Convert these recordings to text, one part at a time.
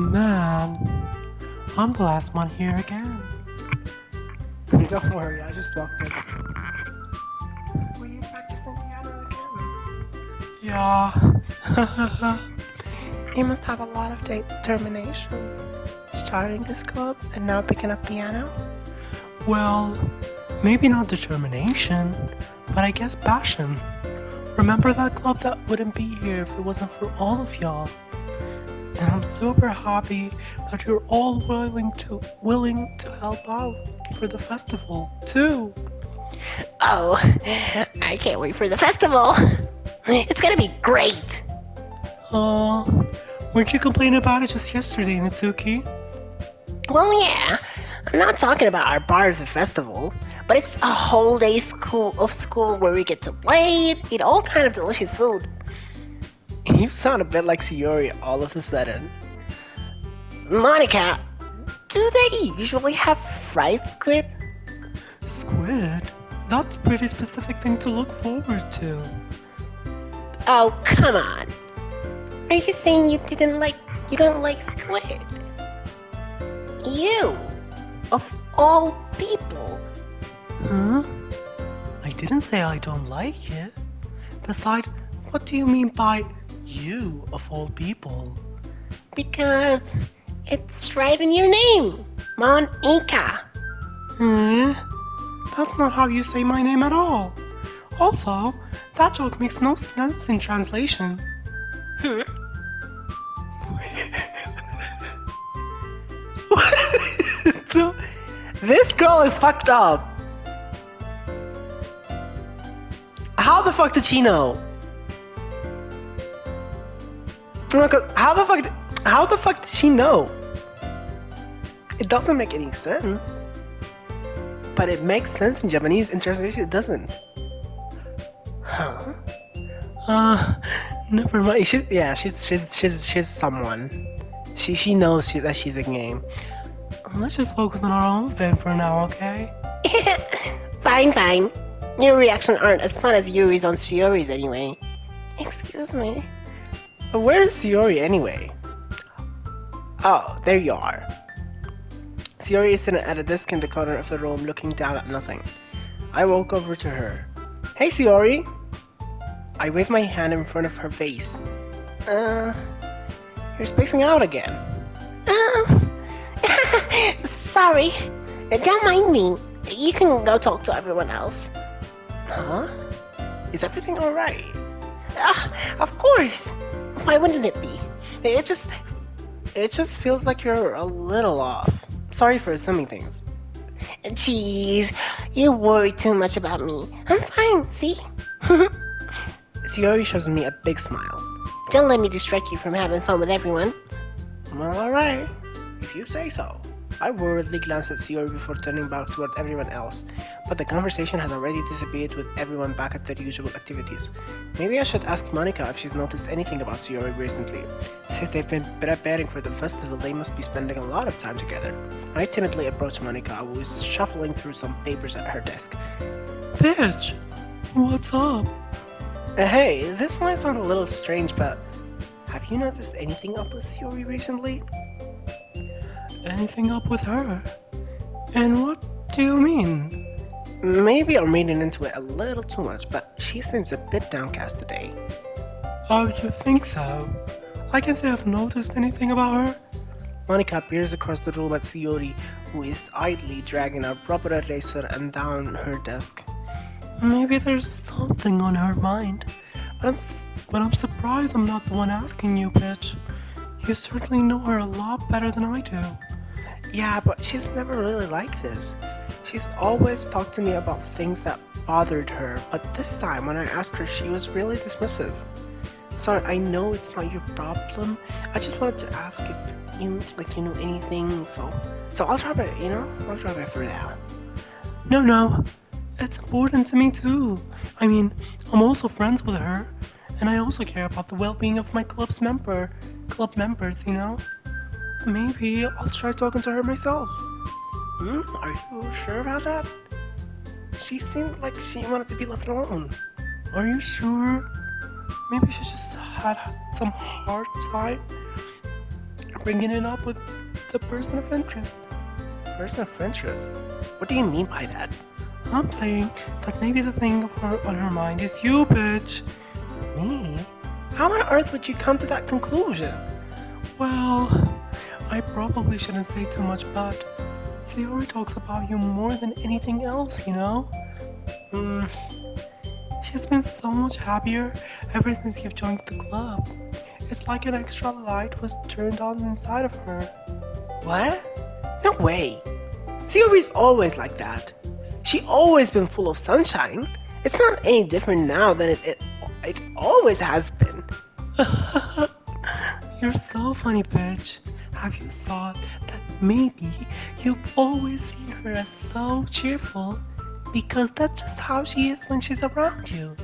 man, I'm the last one here again. Don't worry, I just walked in. Were you practicing piano again? Yeah. You must have a lot of determination. Starting this club and now picking up piano? Well, maybe not determination, but I guess passion. Remember that club that wouldn't be here if it wasn't for all of y'all? And I'm super happy that you're all willing to help out for the festival too. Oh, I can't wait for the festival. It's gonna be great. Uh, weren't you complaining about it just yesterday, Natsuki? Well, yeah, I'm not talking about our bar at the festival, but it's a whole day school where we get to play, eat all kind of delicious food. You sound a bit like Sayori all of a sudden. Monica, do they usually have fried squid? Squid? That's a pretty specific thing to look forward to. Oh, come on. Are you saying you don't like squid? You, of all people. Huh? I didn't say I don't like it. Besides, what do you mean by you of all people? Because it's right in your name, Monica. That's not how you say my name at all. Also, that joke makes no sense in translation. This girl is fucked up. How the fuck did she know? How the fuck did she know? It doesn't make any sense. But it makes sense in Japanese. In translation, it doesn't. Huh? Never mind. She's someone. She knows that she's a game. Let's just focus on our own event for now, okay? Fine. Your reactions aren't as fun as Yuri's on Shiori's anyway. Excuse me. But where's Shiori anyway? Oh, there you are. Shiori is sitting at a desk in the corner of the room looking down at nothing. I walk over to her. Hey, Shiori! I wave my hand in front of her face. You're spacing out again. Sorry. Don't mind me. You can go talk to everyone else. Huh? Is everything alright? Of course. Why wouldn't it be? It just feels like you're a little off. Sorry for assuming things. Jeez, you worry too much about me. I'm fine, see? Shiori shows me a big smile. Don't let me distract you from having fun with everyone. Well, alright. If you say so. I worriedly glanced at Shiori before turning back toward everyone else, but the conversation has already disappeared with everyone back at their usual activities. Maybe I should ask Monica if she's noticed anything about Shiori recently. Since they've been preparing for the festival, they must be spending a lot of time together. I timidly approached Monica, who was shuffling through some papers at her desk. Bitch, what's up? Hey, this might sound a little strange, but have you noticed anything up with Shiori recently? Anything up with her? And what do you mean? Maybe I'm reading into it a little too much, but she seems a bit downcast today. Oh, you think so? I can't say I've noticed anything about her. Monica peers across the room at Shiori, who is idly dragging a rubber eraser and down her desk. Maybe there's something on her mind. But I'm surprised I'm not the one asking you, bitch. You certainly know her a lot better than I do. Yeah, but she's never really like this. She's always talked to me about things that bothered her, but this time when I asked her, she was really dismissive. Sorry, I know it's not your problem. I just wanted to ask if you knew anything, so I'll drop it, I'll drop it for now. No, it's important to me too. I mean, I'm also friends with her, and I also care about the well-being of my club members, Maybe I'll try talking to her myself. Are you sure about that? She seemed like she wanted to be left alone. Are you sure? Maybe she just had some hard time bringing it up with the person of interest. Person of interest? What do you mean by that? I'm saying that maybe the thing on her mind is you, bitch. Me? How on earth would you come to that conclusion? Well, I probably shouldn't say too much, but Sayori talks about you more than anything else, you know? Hmm, She's been so much happier ever since you've joined the club. It's like an extra light was turned on inside of her. what? No way. Sayori's always like that. She always been full of sunshine. It's not any different now than it always has been. You're so funny, bitch. Have you thought that maybe you've always seen her as so cheerful because that's just how she is when she's around you?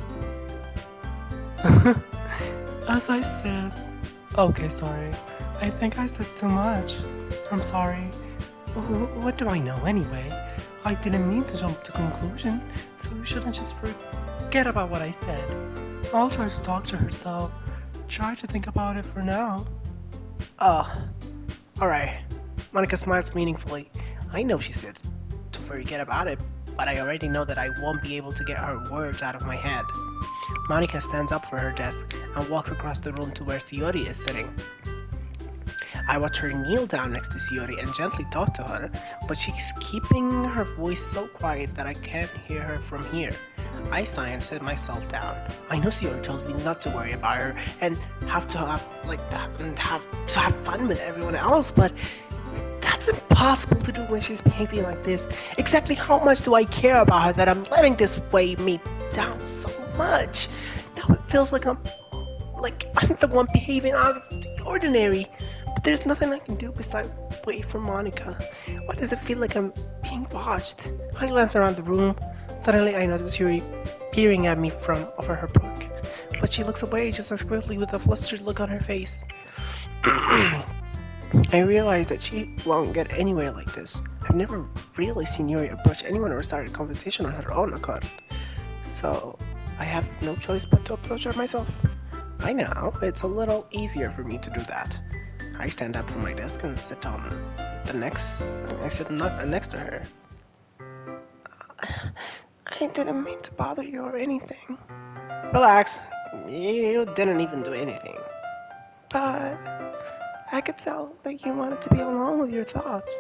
As I said, okay, sorry. I think I said too much. I'm sorry. What do I know anyway? I didn't mean to jump to conclusion, so you shouldn't just forget about what I said. I'll try to talk to her, so try to think about it for now. Oh, alright. Monica smiles meaningfully. I know she said to forget about it, but I already know that I won't be able to get her words out of my head. Monica stands up from her desk and walks across the room to where Sayori is sitting. I watch her kneel down next to Sayori and gently talk to her, but she's keeping her voice so quiet that I can't hear her from here. I sigh and sit myself down. I know Sayori told me not to worry about her and have to have fun with everyone else, but that's impossible to do when she's behaving like this. Exactly how much do I care about her that I'm letting this weigh me down so much? Now it feels like I'm the one behaving out of the ordinary. But there's nothing I can do besides wait for Monica. Why does it feel like I'm being watched? I glance around the room. Suddenly I notice Yuri peering at me from over her book. But she looks away just as quickly with a flustered look on her face. I realize that she won't get anywhere like this. I've never really seen Yuri approach anyone or start a conversation on her own accord. So I have no choice but to approach her myself. By now, it's a little easier for me to do that. I stand up from my desk and sit on I sit next to her. I didn't mean to bother you or anything. Relax. You didn't even do anything. But I could tell that you wanted to be alone with your thoughts.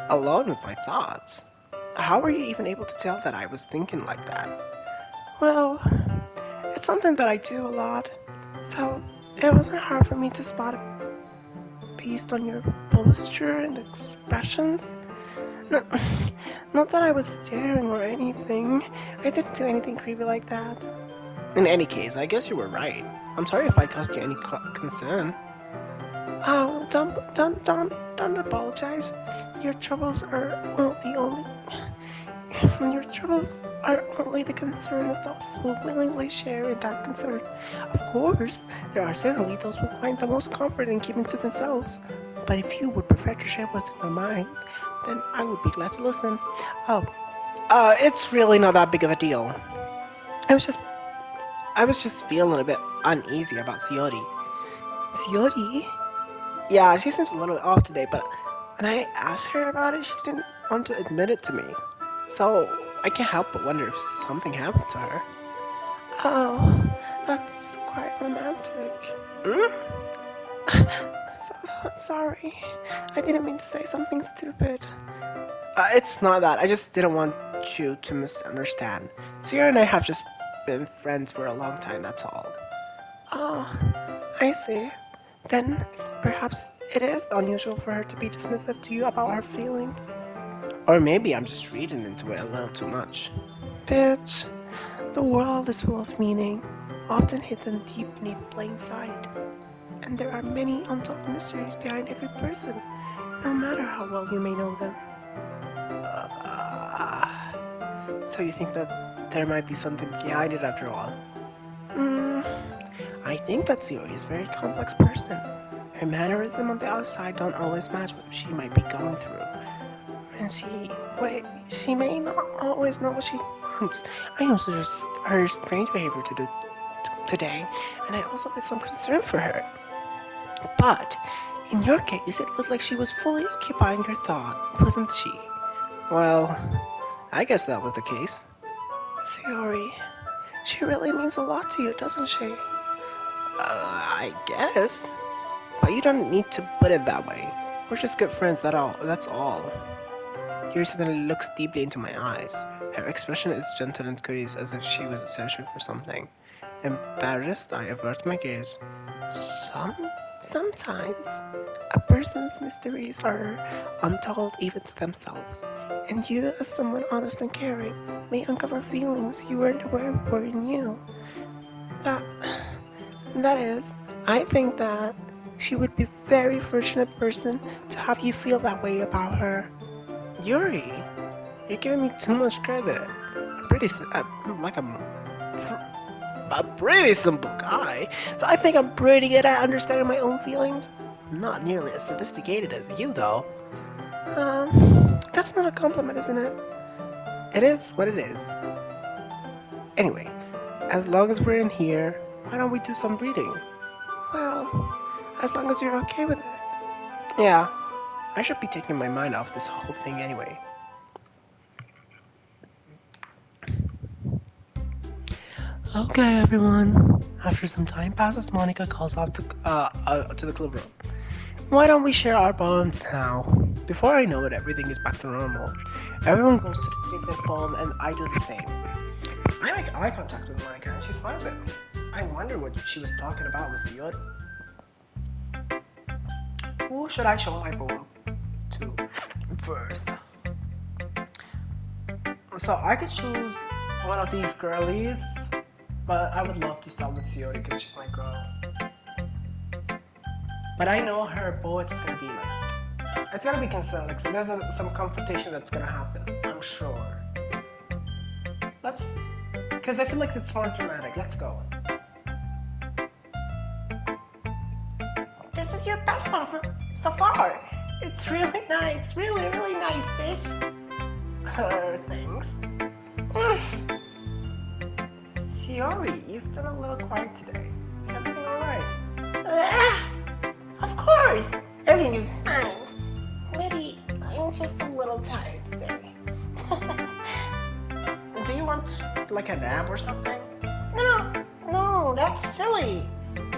Alone with my thoughts? How were you even able to tell that I was thinking like that? Well, it's something that I do a lot, so it wasn't hard for me to spot it based on your posture and expressions. Not, not that I was staring or anything. I didn't do anything creepy like that. In any case, I guess you were right. I'm sorry if I caused you any concern. Oh, don't apologize. Your troubles are your troubles are only the concern of those who willingly share in that concern. Of course, there are certainly those who find the most comfort in keeping to themselves. But if you would prefer to share what's in your mind, then I would be glad to listen. Oh, it's really not that big of a deal. I was just, I was just feeling a bit uneasy about Sayori. Sayori? Yeah, she seems a little off today, but when I asked her about it, she didn't want to admit it to me. So I can't help but wonder if something happened to her. Oh, that's quite romantic. Sorry, I didn't mean to say something stupid. It's not that. I just didn't want you to misunderstand. Sierra and I have just been friends for a long time, that's all. Oh, I see. Then perhaps it is unusual for her to be dismissive to you about her feelings. Or maybe I'm just reading into it a little too much. Bitch, the world is full of meaning, often hidden deep beneath plain sight. And there are many untold mysteries behind every person, no matter how well you may know them. So you think that there might be something behind it after all? Hmm, I think that Sayori is a very complex person. Her mannerism on the outside don't always match what she might be going through. And she may not always know what she wants. I know her strange behavior today, and I also have some concern for her. But In your case, it looked like she was fully occupying her thought, wasn't she? Well, I guess that was the case. Theory, she really means a lot to you, doesn't she? I guess. But you don't need to put it that way. We're just good friends, that's all. Yuri suddenly looks deeply into my eyes. Her expression is gentle and curious as if she was searching for something. Embarrassed, I avert my gaze. Some, sometimes, a person's mysteries are untold even to themselves. And you, as someone honest and caring, may uncover feelings you weren't aware were in you. That, that is, I think that she would be a very fortunate person to have you feel that way about her. Yuri, you're giving me too much credit. I'm like a pretty simple guy, so I think I'm pretty good at understanding my own feelings. Not nearly as sophisticated as you, though. That's not a compliment, isn't it? It is what it is. Anyway, as long as we're in here, why don't we do some reading? Well, as long as you're okay with it. Yeah, I should be taking my mind off this whole thing anyway. Okay, everyone. After some time passes, Monica calls out to the club room. Why don't we share our poems now? Before I know it, everything is back to normal. Everyone goes to take their poem, and I do the same. I make eye contact with Monica, and she smiles at me. I wonder what she was talking about with Yod. Who should I show my poem to first? So I could choose one of these girlies, but I would love to start with Fiori because she's my girl. But I know her poet is gonna be like, it's gonna be concerned. Like, so there's some confrontation that's gonna happen. I'm sure. Because I feel like it's more dramatic. Let's go. This is your best one so far. It's really nice, really nice, bitch. Thanks. Shiori, you've been a little quiet today. Is everything alright? Of course! Everything is fine. Maybe I'm just a little tired today. Do you want, like, a nap or something? No, that's silly.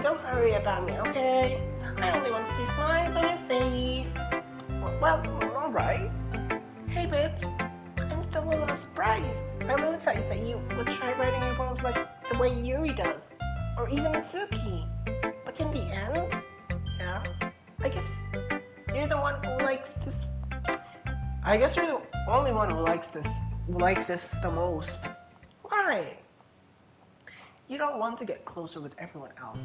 Don't worry about me, okay? I only want to see smiles on your face. Well, alright. Hey, bitch. I'm still a little surprised. I really thought that you would try writing your poems like the way Yuri does. Or even Mitsuki. But in the end, yeah, I guess you're the one who likes this. I guess you're the only one who likes this the most. Why? You don't want to get closer with everyone else.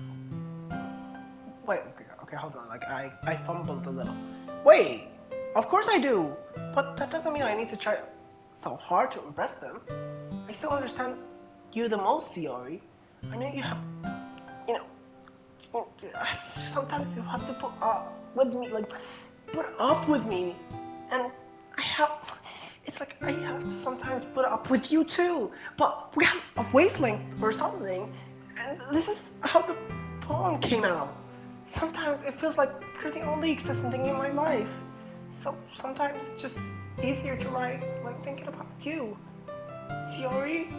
Wait, okay, hold on. Like, I fumbled a little. Wait, of course I do. But that doesn't mean I need to try so hard to impress them. I still understand you the most, Siori. I know you have, you know, sometimes you have to put up with me, and it's like I have to sometimes put up with you too. But we have a wavelength or something, and this is how the poem came out. Sometimes it feels like you're the only existing thing in my life. So sometimes it's just easier to write when thinking about you. Siori?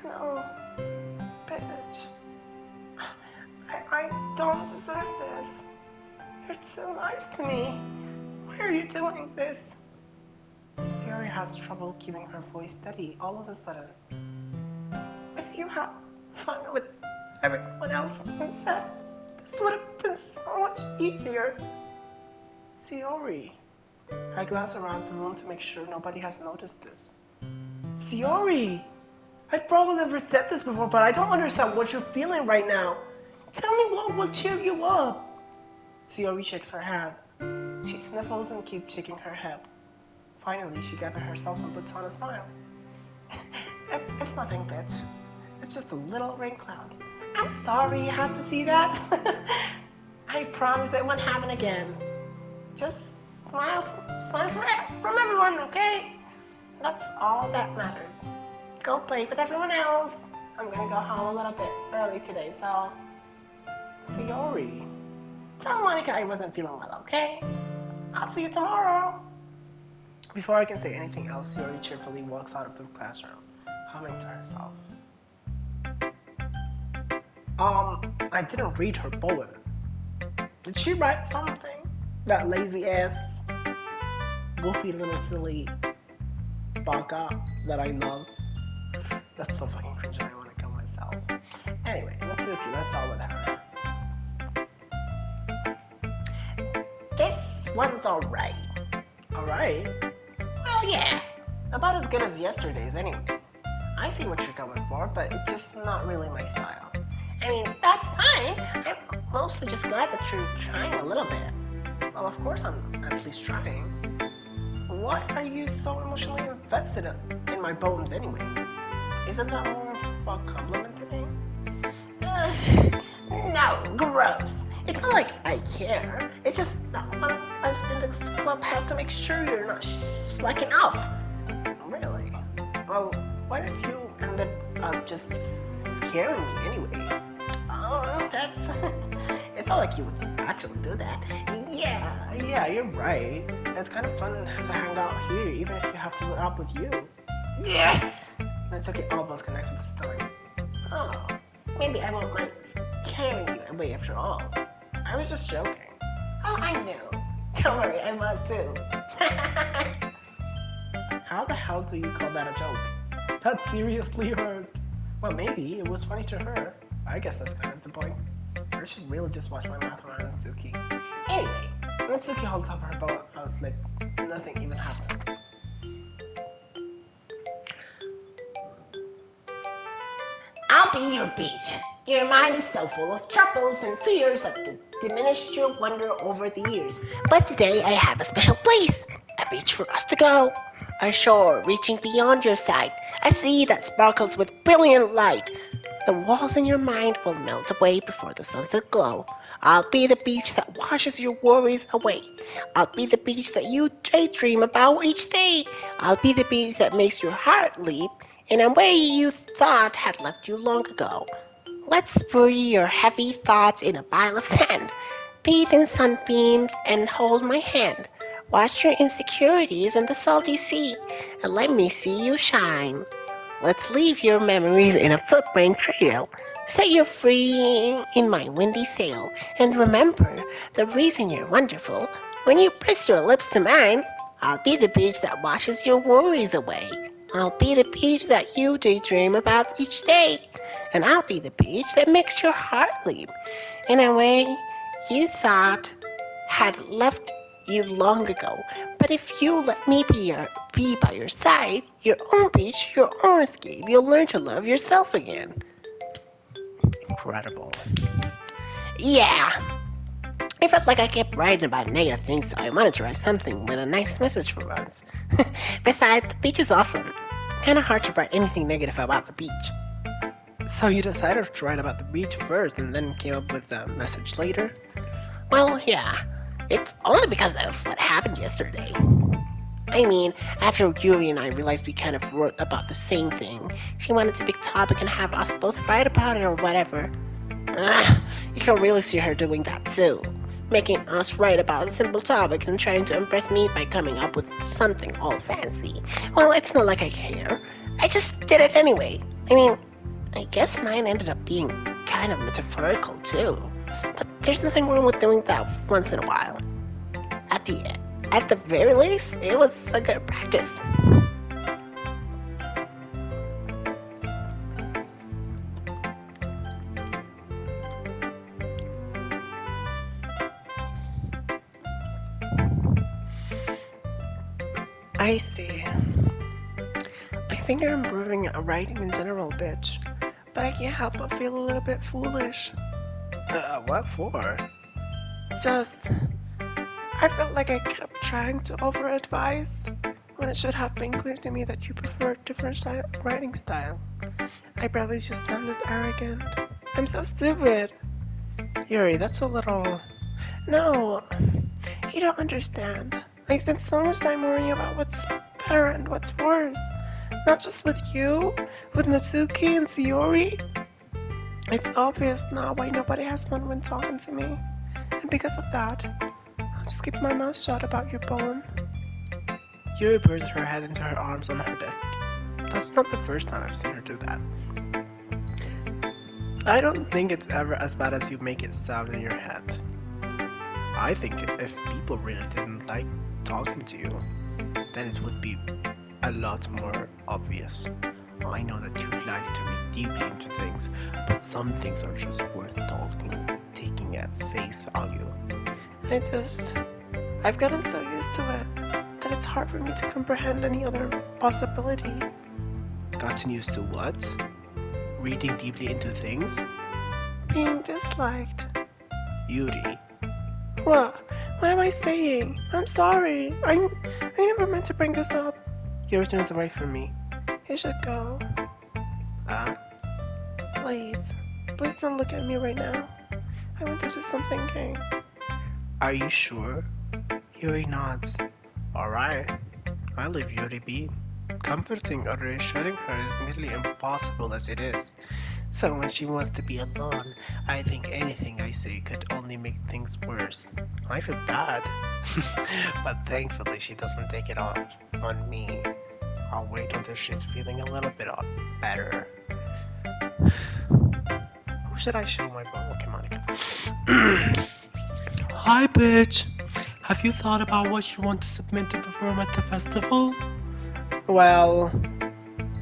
No, bitch. I don't deserve this. You're too nice to me. Why are you doing this? Fiori has trouble keeping her voice steady all of a sudden. If you had fun with everyone else instead, this would have been so much easier. Siori. I glance around the room to make sure nobody has noticed this. Siori! I've probably never said this before, but I don't understand what you're feeling right now. Tell me what will cheer you up. Siori shakes her head. She sniffles and keeps shaking her head. Finally, she gathers herself and puts on a smile. It's nothing, bitch. It's just a little rain cloud. I'm sorry you had to see that. I promise it won't happen again. Just smiles from everyone, okay? That's all that matters. Go play with everyone else. I'm gonna go home a little bit early today, so... Siori, Tell Monica I wasn't feeling well, okay? I'll see you tomorrow. Before I can say anything else, Yuri cheerfully walks out of the classroom, humming to herself. I didn't read her poem. Did she write something? That lazy ass, goofy little silly baka that I love. That's so fucking cringe and I want to kill myself. Anyway, Natsuki, let's start with her. This one's alright. Alright? Well, yeah. About as good as yesterday's anyway. I see what you're going for, but it's just not really my style. I mean, that's fine. I'm mostly just glad that you're trying a little bit. Well, of course I'm at least trying. Why are you so emotionally invested in my poems anyway? Isn't that more of a compliment to me? No, gross. It's not like I care. It's just that one of us in this club has to make sure you're not slacking off. Really? Well, what if you ended up just scaring me anyway? Oh, that's... It's not like you would actually do that. Yeah, you're right. It's kind of fun to hang out here, even if you have to put up with you. Yeah! It's okay, almost connects with the story. Oh, maybe I won't mind carrying you away after all. I was just joking. Oh, I know. Don't worry, I was too. How the hell do you call that a joke? That seriously hurt. Well, maybe it was funny to her. I guess that's kind of the point. I should really just watch my mouth around Natsuki. Anyway, Natsuki holds up her bow out like nothing even happened. I'll be your beach. Your mind is so full of troubles and fears that diminished your wonder over the years. But today I have a special place, a beach for us to go. A shore reaching beyond your sight, a sea that sparkles with brilliant light. The walls in your mind will melt away before the sunset glow. I'll be the beach that washes your worries away. I'll be the beach that you daydream about each day. I'll be the beach that makes your heart leap in a way you thought had left you long ago. Let's bury your heavy thoughts in a pile of sand. Bathe in sunbeams and hold my hand. Wash your insecurities in the salty sea and let me see you shine. Let's leave your memories in a footprint trail. Set you free in my windy sail. And remember the reason you're wonderful. When you press your lips to mine, I'll be the beach that washes your worries away. I'll be the beach that you daydream about each day. And I'll be the beach that makes your heart leap in a way you thought had left you long ago. But if you let me be by your side, your own beach, your own escape, you'll learn to love yourself again. Incredible. Yeah. I felt like I kept writing about negative things, so I wanted to write something with a nice message for once. Besides, the beach is awesome. Kinda hard to write anything negative about the beach. So you decided to write about the beach first and then came up with the message later? Well, yeah. It's only because of what happened yesterday. I mean, after Yuri and I realized we kind of wrote about the same thing, she wanted to pick a topic and have us both write about it or whatever. You can really see her doing that too. Making us write about simple topics and trying to impress me by coming up with something all fancy. Well, it's not like I care. I just did it anyway. I mean, I guess mine ended up being kind of metaphorical too. But there's nothing wrong with doing that once in a while. At the very least, it was a good practice. I see. I think you're improving at writing in general, bitch. But I can't help but feel a little bit foolish. What for? Just... I felt like I kept trying to over-advise when it should have been clear to me that you prefer different writing style. I probably just sounded arrogant. I'm so stupid. Yuri, that's a little... No, you don't understand. I spend so much time worrying about what's better and what's worse. Not just with you, with Natsuki and Sayori. It's obvious now why nobody has fun when talking to me. I'm And because of that, I'll just keep my mouth shut about your poem. Yuri buried her head into her arms on her desk. That's not the first time I've seen her do that. I don't think it's ever as bad as you make it sound in your head. I think if people really didn't like talking to you, then it would be a lot more obvious. I know that you like to read deeply into things, but some things are just worth taking at face value. I've gotten so used to it that it's hard for me to comprehend any other possibility. Gotten used to what? Reading deeply into things? Being disliked. Yuri. What? What am I saying? I'm sorry. I never meant to bring this up. Yuri turns away from me. You should go. Please. Please don't look at me right now. I want to do some thinking. Are you sure? Yuri nods. Alright. I'll leave Yuri be. Comforting or reassuring her is nearly impossible as it is. So when she wants to be alone, I think anything I say could only make things worse. I feel bad. But thankfully she doesn't take it on me. I'll wait until she's feeling a little bit better. Who should I show my book? Okay, Monica. Hi, bitch. Have you thought about what you want to submit to perform at the festival? Well,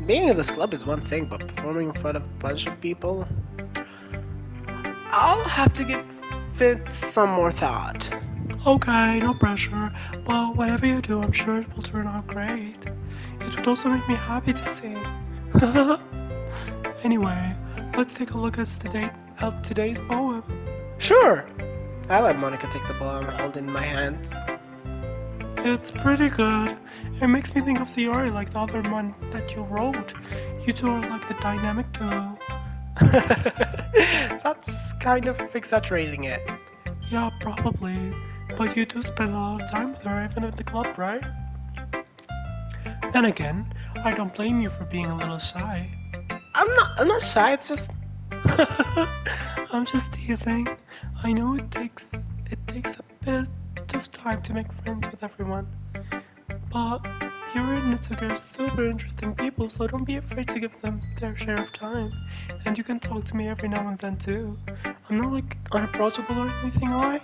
being in this club is one thing, but performing in front of a bunch of people, I'll have to give it some more thought. Okay, no pressure, but whatever you do, I'm sure it will turn out great. It would also make me happy to see. Anyway, let's take a look at today's poem. Sure! I let Monica take the ball I'm holding in my hands. It's pretty good. It makes me think of Siori like the other one that you wrote. You two are like the dynamic duo. That's kind of exaggerating it. Yeah, probably. But you do spend a lot of time with her even at the club, right? Then again, I don't blame you for being a little shy. I'm not shy, it's just I'm just teasing. I know it takes a bit of time to make friends with everyone. But Yuri and Nitsuki are super interesting people, so don't be afraid to give them their share of time. And you can talk to me every now and then too. I'm not like unapproachable or anything, alright?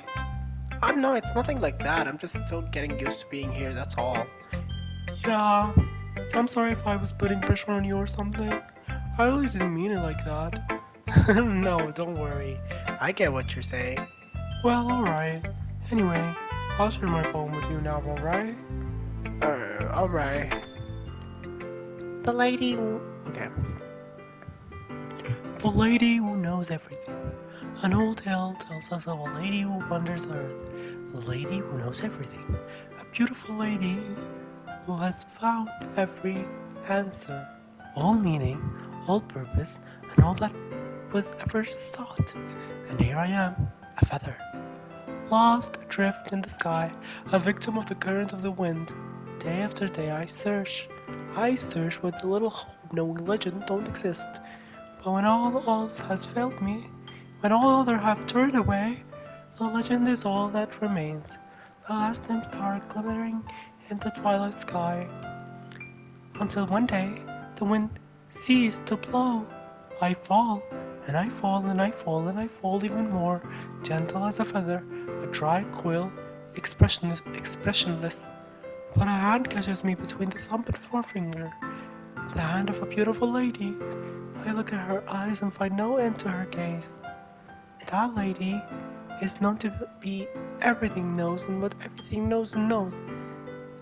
no, it's nothing like that. I'm just still getting used to being here, that's all. Yeah, I'm sorry if I was putting pressure on you or something. I really didn't mean it like that. No, don't worry. I get what you're saying. Well, alright. Anyway, I'll share my poem with you now, alright? Alright. The lady. Okay. The lady who knows everything. An old tale tells us of a lady who wanders earth. The lady who knows everything. A beautiful lady who has found every answer. All meaning, all purpose, and all that was ever sought. And here I am, a feather. Lost adrift in the sky, a victim of the current of the wind. Day after day I search with a little hope knowing legend don't exist. But when all else has failed me, when all other have turned away, the legend is all that remains. The last dim star glimmering in the twilight sky. Until one day, the wind ceased to blow. I fall, and I fall, and I fall, and I fall even more, gentle as a feather, a dry quill, expressionless. But a hand catches me between the thumb and forefinger, the hand of a beautiful lady. I look at her eyes and find no end to her gaze. That lady is known to be everything knows and what everything knows and knows.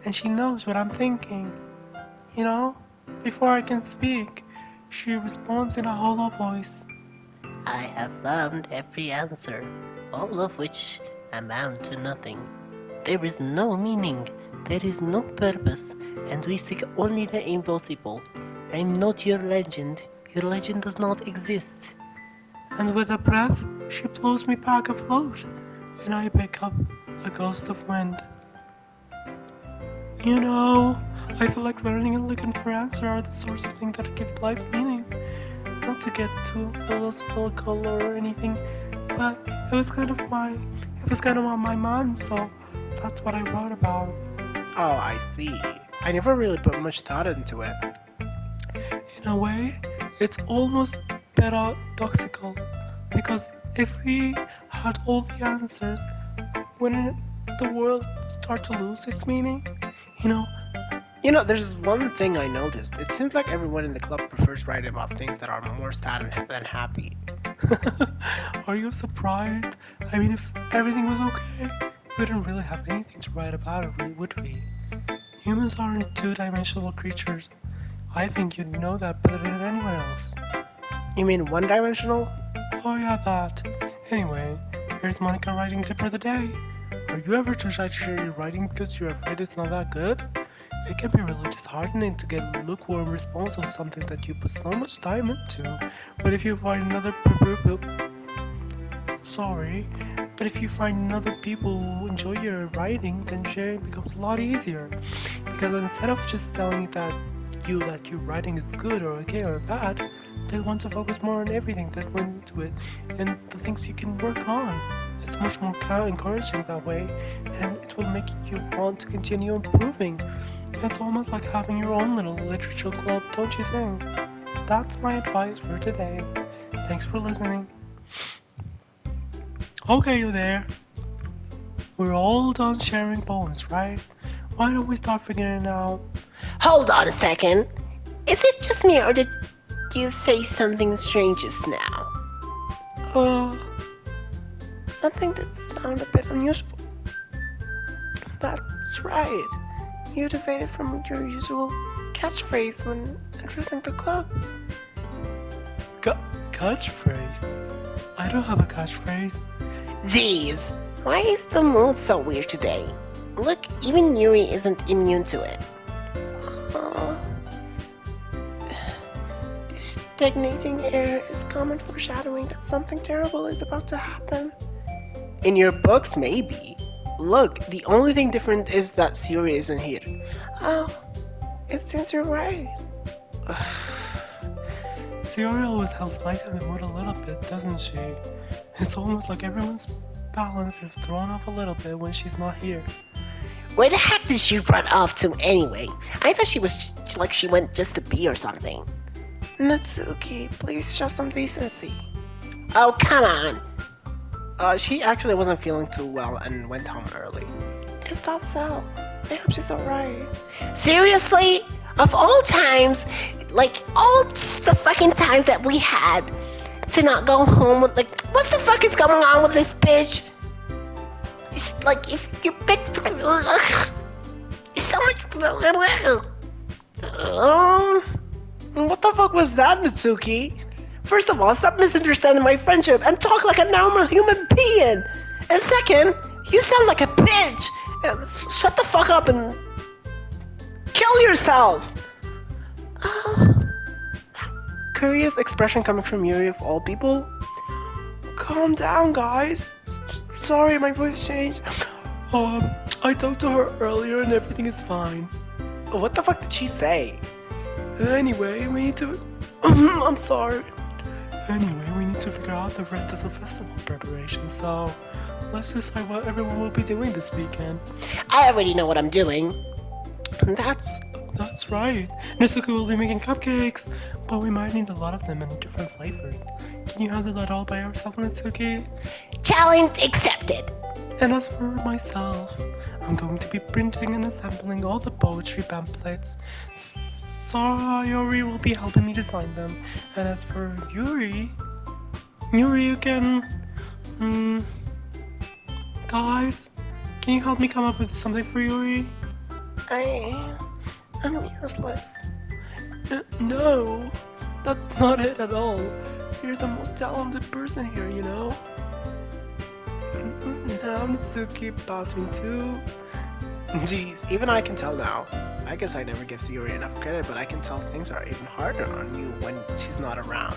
And she knows what I'm thinking. You know, before I can speak, she responds in a hollow voice. I have found every answer, all of which amount to nothing. There is no meaning, there is no purpose, and we seek only the impossible. I am not your legend does not exist. And with a breath, she blows me back afloat, and I pick up a ghost of wind. You know, I feel like learning and looking for answers are the sorts of things that give life meaning. Not to get too philosophical or anything, but it was kind of my It was kind of on my mind, so that's what I wrote about. Oh, I see. I never really put much thought into it. In a way, it's almost paradoxical because if we had all the answers, wouldn't the world start to lose its meaning? You know, There's one thing I noticed. It seems like everyone in the club prefers writing about things that are more sad than happy. are you surprised? I mean, if everything was okay, we wouldn't really have anything to write about, would we? Humans aren't two-dimensional creatures. I think you'd know that better than anyone else. You mean one-dimensional? Oh yeah, that. Anyway, here's Monica writing tip for the day. Are you ever too shy to share your writing because you're afraid it's not that good? It can be really disheartening to get a lukewarm response on something that you put so much time into. But if you find another sorry, but if you find other people who enjoy your writing, then sharing becomes a lot easier. Because instead of just telling that your writing is good or okay or bad, they want to focus more on everything that went into it and the things you can work on. It's much more encouraging that way, and it will make you want to continue improving. It's almost like having your own little literature club, don't you think? That's my advice for today. Thanks for listening. Okay, you there. We're all done sharing poems, right? Why don't we start figuring out? Hold on a second. Is it just me or did you say something strange just now? Uh, Something that sounded a bit unusual. That's right. You deviated from your usual catchphrase when addressing the club. catchphrase? I don't have a catchphrase. Jeez, why is the mood so weird today? Look, even Yuri isn't immune to it. Uh, Stagnating air is common foreshadowing that something terrible is about to happen. In your books, maybe. Look, the only thing different is that Suri isn't here. Oh, it seems you're right. Sierra always helps lighten the mood a little bit, doesn't she? It's almost like everyone's balance is thrown off a little bit when she's not here. Where the heck did she run off to anyway? I thought she was like she went just to pee or something. Natsuki, please show some decency. Oh, come on. She actually wasn't feeling too well and went home early. Is that so? I hope she's alright. Seriously? Of all times, like all the fucking times that we had to not go home with, like, what the fuck is going on with this bitch? It's like if you picked it's so much. What the fuck was that, Natsuki? First of all, stop misunderstanding my friendship and talk like a normal human being. And second, you sound like a bitch. Shut the fuck up and kill yourself. Curious expression coming from Yuri of all people. Calm down, guys. Sorry, my voice changed. I talked to her earlier and everything is fine. What the fuck did she say? Anyway, we need to... I'm sorry. Anyway, we need to figure out the rest of the festival preparation, so let's decide what everyone will be doing this weekend. I already know what I'm doing. That's right. Nisuke will be making cupcakes, but we might need a lot of them in different flavors. Can you handle that all by yourself, Nisuke? Challenge accepted. And as for myself, I'm going to be printing and assembling all the poetry pamphlets. Yuri will be helping me design them. And as for Yuri, you can... guys, can you help me come up with something for Yuri? I'm useless. No, that's not it at all. You're the most talented person here, you know? Now Natsuki pouting too. Jeez, even I can tell now. I guess I never give Sayori enough credit, but I can tell things are even harder on you when she's not around.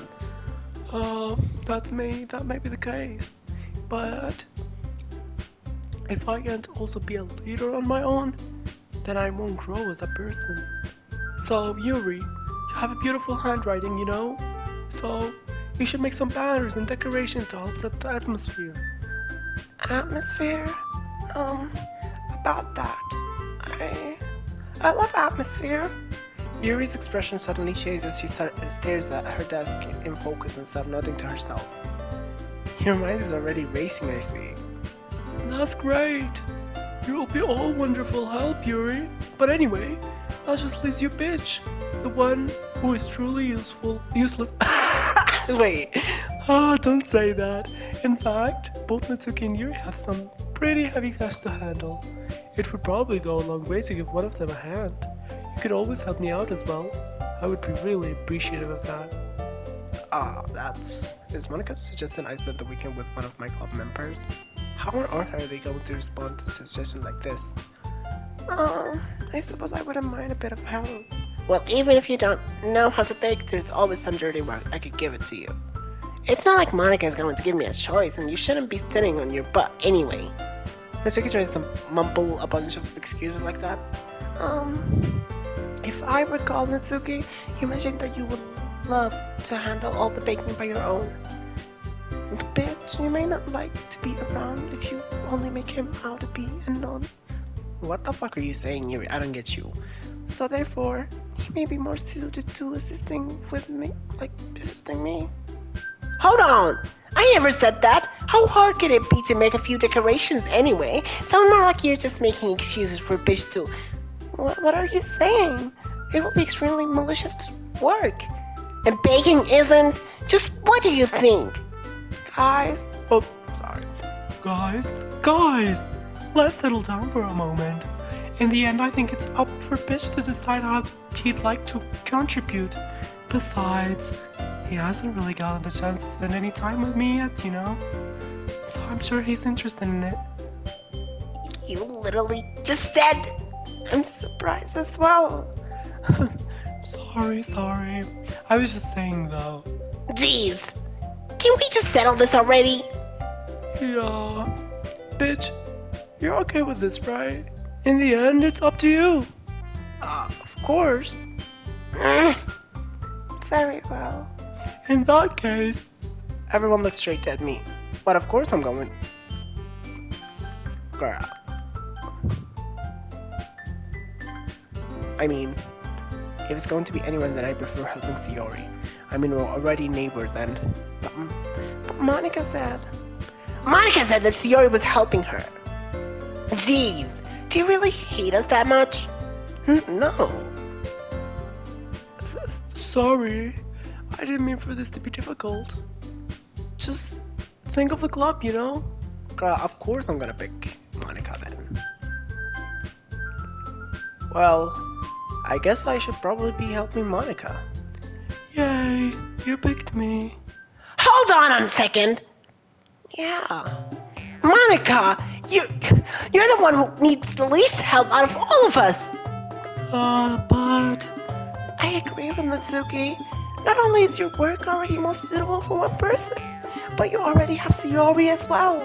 That may be the case. But if I can't also be a leader on my own, then I won't grow as a person. So Yuri, you have a beautiful handwriting, you know? So you should make some banners and decorations to help set the atmosphere. Atmosphere? About that. I love atmosphere. Yuri's expression suddenly changes as she stares at her desk in focus instead of nodding to herself. Your mind is already racing, I see. That's great. You will be all wonderful help, Yuri. But anyway, that just leaves you, bitch. The one who is truly useless. Wait, Ah, don't say that. In fact, both Natsuki and Yuri have some pretty heavy tasks to handle. It would probably go a long way to give one of them a hand. You could always help me out as well. I would be really appreciative of that. Is Monica suggesting I spend the weekend with one of my club members? How on earth are they going to respond to a suggestion like this? I suppose I wouldn't mind a bit of help. Well, even if you don't know how to bake, there's always some dirty work. I could give it to you. It's not like Monica is going to give me a choice, and you shouldn't be sitting on your butt anyway. Natsuki tries to mumble a bunch of excuses like that. If I recall, Natsuki, you mentioned that you would love to handle all the baking by your own. Bitch, you may not like to be around if you only make him out to be unknown. What the fuck are you saying, Yuri? I don't get you. So therefore, he may be more suited to assisting me. Hold on! I never said that! How hard could it be to make a few decorations anyway? Sound more like you're just making excuses for bitch to... What are you saying? It will be extremely malicious work. And baking isn't... Just what do you think? Guys... Oh, sorry. Guys! Let's settle down for a moment. In the end, I think it's up for Bitch to decide how he'd like to contribute. Besides, he hasn't really gotten the chance to spend any time with me yet, you know? So I'm sure he's interested in it. You literally just said... I'm surprised as well. Sorry. I was just saying, though. Jeez. Can we just settle this already? Yeah. Bitch, you're okay with this, right? In the end, it's up to you. Of course. Very well. In that case... Everyone looks straight at me. But of course I'm going. Girl. I mean, if it's going to be anyone that I prefer helping Theory. I mean, we're already neighbors and... But Monica said that Theory was helping her. Jeez, do you really hate us that much? No. Sorry, I didn't mean for this to be difficult. Just think of the club, you know? Girl, of course I'm gonna pick Monica then. Well, I guess I should probably be helping Monica. Yay, you picked me. Hold on a second! Yeah. Monica, you're the one who needs the least help out of all of us! But... I agree with Natsuki. Not only is your work already most suitable for one person, but you already have Sayori as well.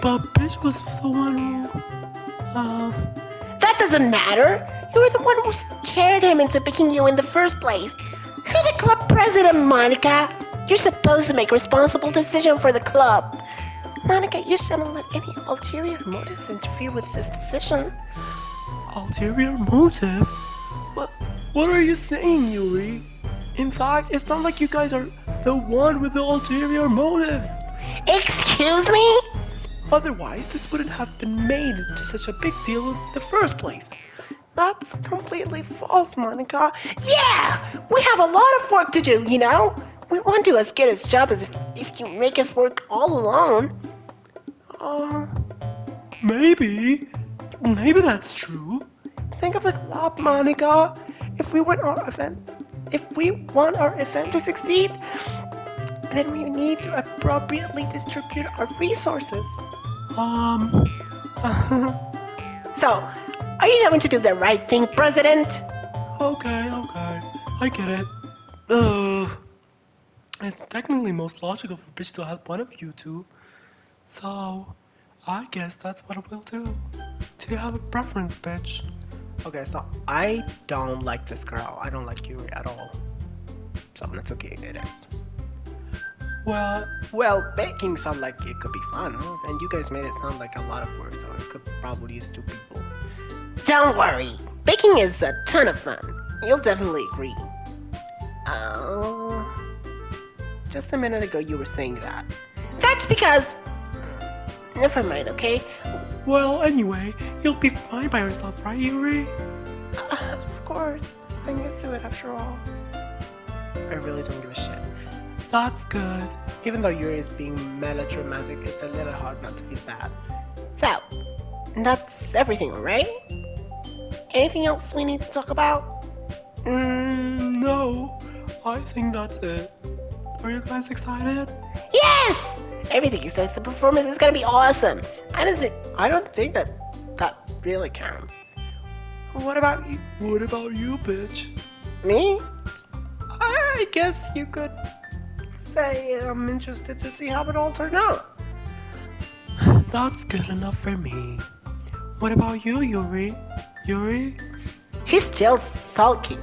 But Bitch was the one who... That doesn't matter! You were the one who scared him into picking you in the first place. You're the club president, Monica! You're supposed to make responsible decisions for the club. Monica, you shouldn't let any ulterior motives interfere with this decision. Ulterior motive? What are you saying, Yuri? In fact, it's not like you guys are the one with the ulterior motives. Excuse me? Otherwise, this wouldn't have been made into such a big deal in the first place. That's completely false, Monica. Yeah! We have a lot of work to do, you know? We won't do as good a job as if you make us work all alone. Maybe that's true. Think of the club, Monica. If we want our event to succeed, then we need to appropriately distribute our resources. So, are you going to do the right thing, President? Okay, I get it. It's technically most logical for Bitch to help one of you two. So, I guess that's what we'll do. Do you have a preference, Bitch? Okay, so I don't like this girl. I don't like Yuri at all. So it's okay, it is. Well, Well, baking sounds like it could be fun, and you guys made it sound like a lot of work, so it could probably use 2 people. Don't worry, baking is a ton of fun. You'll definitely agree. Oh, just a minute ago you were saying that. That's because. Never mind, okay? well, anyway, you'll be fine by yourself, right, Yuri? Of course, I'm used to it after all. I really don't give a shit. That's good. Even though Yuri is being melodramatic, it's a little hard not to feel bad. So, that's everything, right? Anything else we need to talk about? No, I think that's it. Are you guys excited? Yes! Everything except the performance is gonna be awesome. I don't think that really counts. What about you? What about you, bitch? Me? I guess you could say I'm interested to see how it all turned out. That's good enough for me. What about you, Yuri? Yuri? She's still sulky.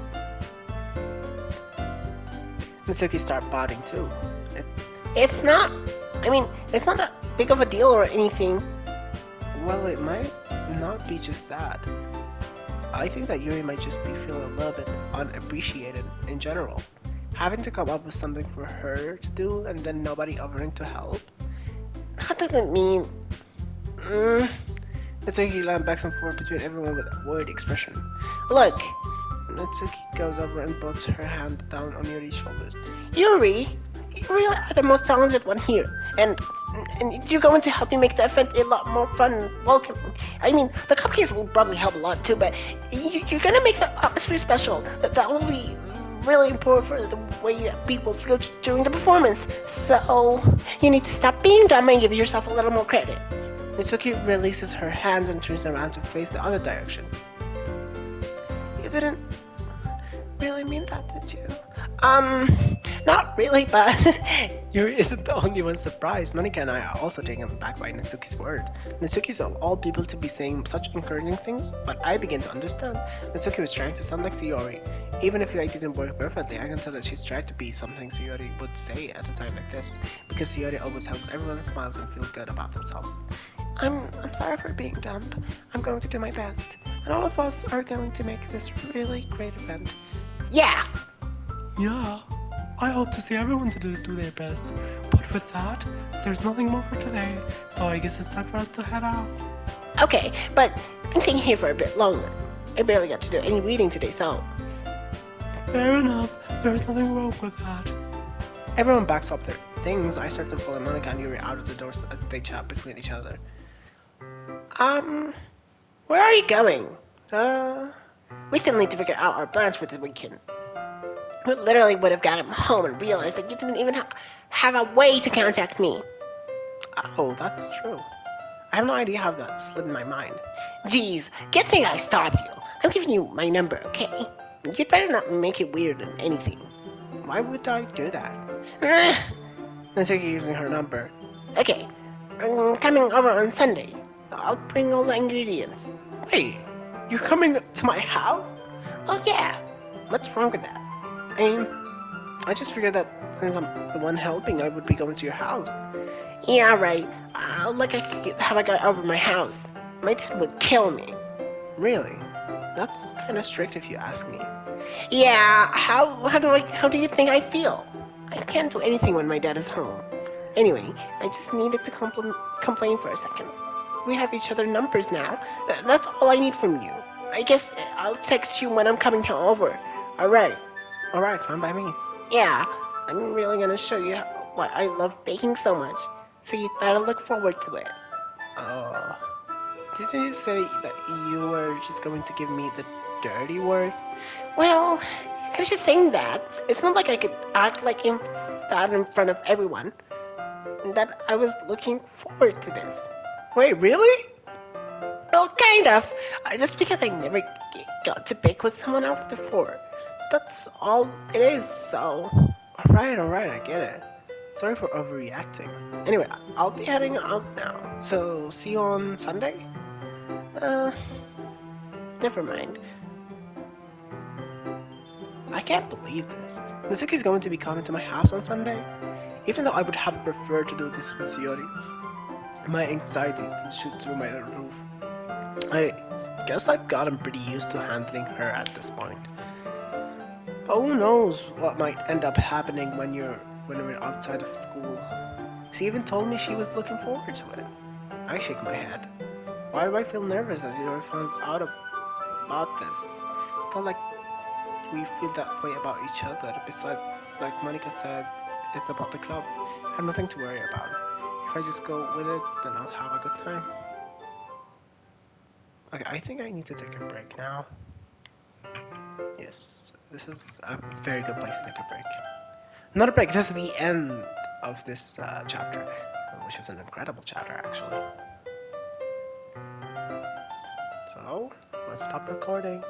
Mitsuki started pouting too. It's not. I mean, it's not that big of a deal or anything. Well, it might not be just that. I think that Yuri might just be feeling a little bit unappreciated in general. Having to come up with something for her to do and then nobody offering to help. That doesn't mean. Mitsuki ran back and forth between everyone with a worried expression. Look, Mitsuki goes over and puts her hand down on Yuri's shoulders. Yuri, you really are the most talented one here, and you're going to help me make the event a lot more fun and welcoming. I mean, the cupcakes will probably help a lot too, but you're gonna make the atmosphere special. That will be really important for the way that people feel during the performance. So you need to stop being dumb and give yourself a little more credit. Mitsuki releases her hands and turns around to face the other direction. You didn't really mean that, did you? Not really, but Yuri isn't the only one surprised. Monika and I are also taken aback by Natsuki's word. Natsuki's of all people to be saying such encouraging things, but I begin to understand. Natsuki was trying to sound like Sayori. Even if it didn't work perfectly, I can tell that she's tried to be something Sayori would say at a time like this, because Sayori always helps everyone smile and feel good about themselves. I'm sorry for being dumb. I'm going to do my best, and all of us are going to make this really great event. yeah. Yeah, I hope to see everyone to do their best. But with that, there's nothing more for today, so I guess it's time for us to head out. Okay, but I'm staying here for a bit longer. I barely got to do any reading today, so Fair enough, there's nothing wrong with that. Everyone backs up their things. I start to follow Monika and Yuri out of the doors as they chat between each other. where are you going? Uh, We still need to figure out our plans for this weekend. We literally would have gotten home and realized that you didn't even have a way to contact me. oh, that's true. I have no idea how that slid in my mind. Jeez, good thing I stopped you. I'm giving you my number, okay? You'd better not make it weird than anything. Why would I do that? Eh, Natsuki gives me her number. okay, I'm coming over on Sunday. I'll bring all the ingredients. Wait, you're coming to my house? Oh yeah, What's wrong with that? I just figured that since I'm the one helping, I would be going to your house. yeah, right. Like I could have a guy over my house. My dad would kill me. Really? That's kind of strict if you ask me. Yeah, how do you think I feel? I can't do anything when my dad is home. Anyway, I just needed to complain for a second. We have each other numbers now. That's all I need from you. I guess I'll text you when I'm coming over. Alright. Alright, fine by me. Yeah, I'm really gonna show you why I love baking so much. So you better look forward to it. Uh, didn't you say that you were just going to give me the dirty work? Well, I was just saying that. It's not like I could act like that in front of everyone. That I was looking forward to this. Wait, really? Well, kind of. Just because I never got to bake with someone else before. That's all it is, so. Alright, I get it. Sorry for overreacting. Anyway, I'll be heading out now. So, see you on Sunday? Never mind. I can't believe this. Natsuki's going to be coming to my house on Sunday? Even though I would have preferred to do this with Yori, my anxiety still shoot through my roof. I guess I've gotten pretty used to handling her at this point. But who knows what might end up happening when we're outside of school. She even told me she was looking forward to it. I shake my head. Why do I feel nervous as Yuri finds out about this? It's not like we feel that way about each other. Besides, like Monica said, it's about the club. I have nothing to worry about. If I just go with it, then I'll have a good time. Okay, I think I need to take a break now. Yes, this is a very good place to take a break. Not a break, this is the end of this chapter, which is an incredible chapter actually. So, let's stop recording.